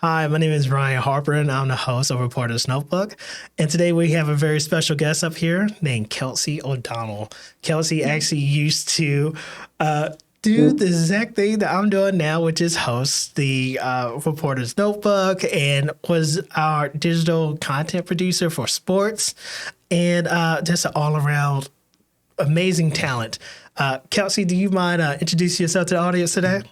Hi, my name is Ryan Harper, and I'm the host of Reporter's Notebook. And today we have a very special guest up here named Kelci O'Donnell. Kelci actually used to do the exact thing that I'm doing now, which is host the Reporter's Notebook, and was our digital content producer for sports, and just an all-around amazing talent. Kelci, do you mind introducing yourself to the audience today?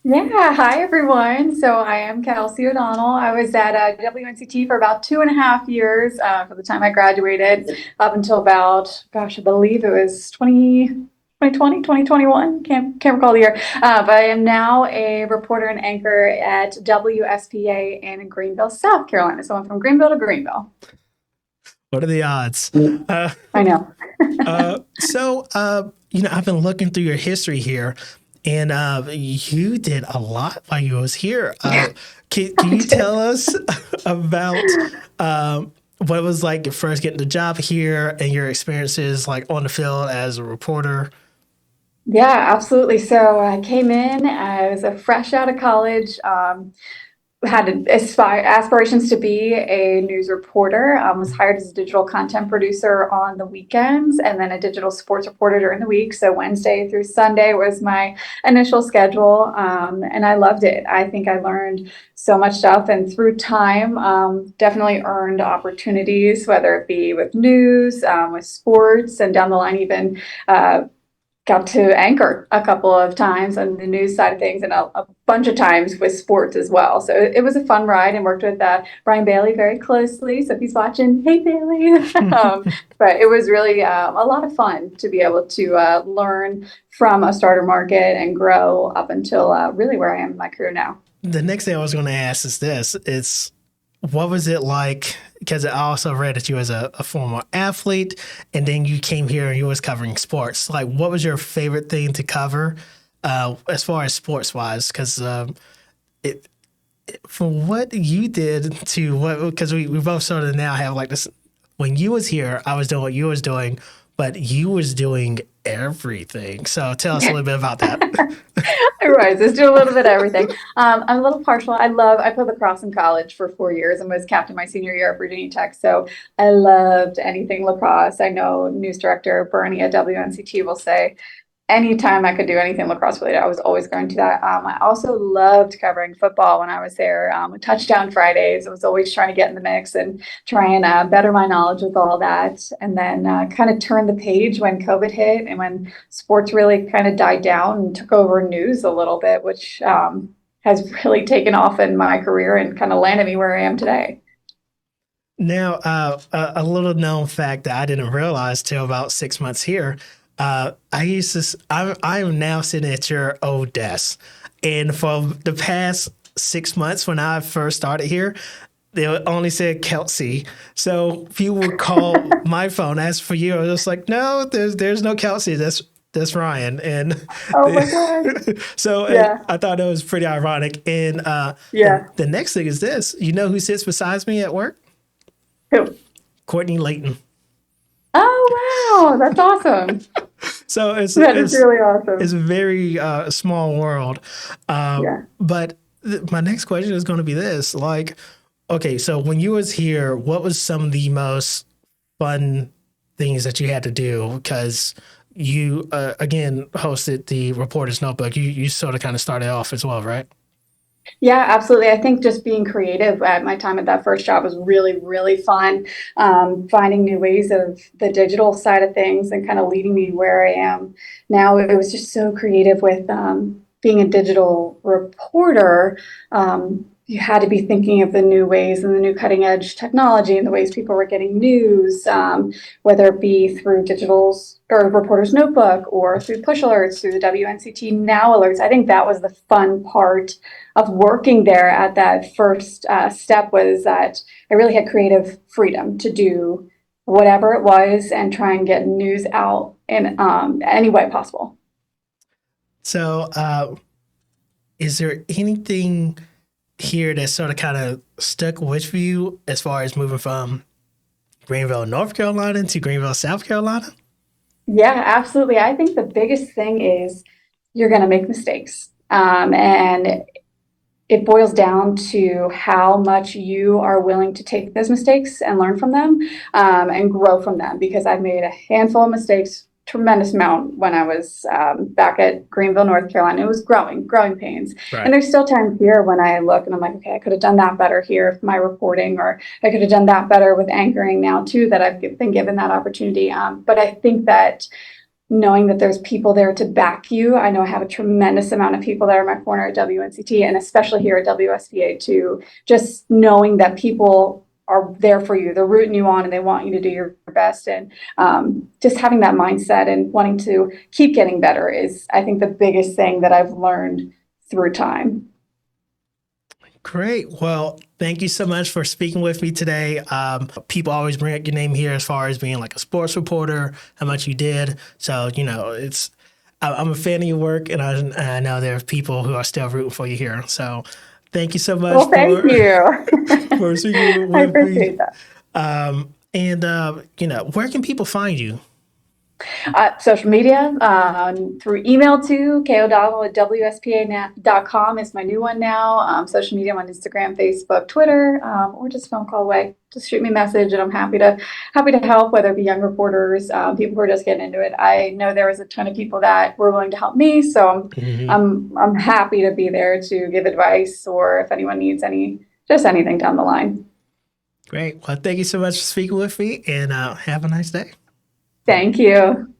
Yeah, hi everyone. So I am Kelci O'Donnell. I was at WNCT for about 2.5 years from the time I graduated up until about, gosh, I believe it was 2020, 2021. Can't recall the year. But I am now a reporter and anchor at WSPA in Greenville, South Carolina. So I'm from Greenville to Greenville. What are the odds? I know. I've been looking through your history here, and you did a lot while you was here. Can you tell us about what it was like first getting the job here and your experiences like on the field as a reporter? Yeah, absolutely. So I came in, I was a fresh out of college. Had aspirations to be a news reporter. Was hired as a digital content producer on the weekends, and then a digital sports reporter during the week. So Wednesday through Sunday was my initial schedule, and I loved it. I think I learned so much stuff, and through time, definitely earned opportunities, whether it be with news, with sports, and down the line even. Got to anchor a couple of times on the news side of things, and a bunch of times with sports as well. So it was a fun ride, and worked with Brian Bailey very closely. So if he's watching, hey Bailey. But it was really a lot of fun to be able to learn from a starter market and grow up until really where I am in my career now. The next thing I was going to ask is this: it's what was it like? Because I also read that you was a former athlete, and then you came here and you was covering sports. Like, what was your favorite thing to cover as far as sports wise? Because it from what you did to what, because we both sort of now have like this. When you was here, I was doing what you was doing, but you was doing everything. So tell us a little bit about that. Right, just do a little bit of everything. I'm a little partial. I played lacrosse in college for 4 years and was captain my senior year at Virginia Tech. So I loved anything lacrosse. I know news director Bernie at WNCT will say anytime I could do anything lacrosse related, I was always going to that. I also loved covering football when I was there. Touchdown Fridays, I was always trying to get in the mix and try and better my knowledge with all that. And then kind of turned the page when COVID hit and when sports really kind of died down and took over news a little bit, which has really taken off in my career and kind of landed me where I am today. Now, a little known fact that I didn't realize till about 6 months here. I am now sitting at your old desk, and for the past 6 months when I first started here, they only said Kelci. So people would call my phone, ask for you. I was just like, no, there's no Kelci. That's Ryan. And Oh my God. so Yeah. I thought that was pretty ironic. And Yeah. the next thing is this. You know who sits beside me at work? Who? Courtney Layton. Oh, wow. That's awesome. So That is really awesome. it's a very small world. Yeah. But my next question is going to be this: like, okay, so when you was here, what was some of the most fun things that you had to do? Because you again hosted the Reporter's Notebook. You sort of kind of started off as well, right? Yeah, absolutely. I think just being creative at my time at that first job was really, really fun. Finding new ways of the digital side of things and kind of leading me where I am now. It was just so creative with being a digital reporter. You had to be thinking of the new ways and the new cutting edge technology and the ways people were getting news, whether it be through digital's or reporter's notebook or through push alerts, through the WNCT now alerts. I think that was the fun part of working there at that first step, was that I really had creative freedom to do whatever it was and try and get news out in any way possible. So, is there anything here that sort of kind of stuck with you as far as moving from Greenville, North Carolina to Greenville, South Carolina? Yeah, absolutely. I think the biggest thing is you're going to make mistakes. And it boils down to how much you are willing to take those mistakes and learn from them, and grow from them. Because I've made a handful of mistakes, tremendous amount when I was back at Greenville, North Carolina. It was growing pains. And Right. there's still times here when I look and I'm like, okay, I could have done that better here with my reporting, or I could have done that better with anchoring now too, that I've been given that opportunity. But I think that knowing that there's people there to back you. I know I have a tremendous amount of people that are in my corner at WNCT, and especially here at WSVA too. Just knowing that people are there for you, they're rooting you on, and they want you to do your best. And just having that mindset and wanting to keep getting better is, I think, the biggest thing that I've learned through time. Great. Well, thank you so much for speaking with me today. People always bring up your name here as far as being like a sports reporter, how much you did. So, I'm a fan of your work, and I know there are people who are still rooting for you here. So thank you so much Well, thank you. for speaking I with me. appreciate that. Where can people find you? Social media, through email to O'Donnell at WSPA.com is my new one now. Social media on Instagram, Facebook, Twitter, or just phone call away. Just shoot me a message, and I'm happy to help, whether it be young reporters, people who are just getting into it. I know there was a ton of people that were willing to help me, so Mhm. I'm happy to be there to give advice, or if anyone needs anything down the line. Great. Well, thank you so much for speaking with me, and have a nice day. Thank you.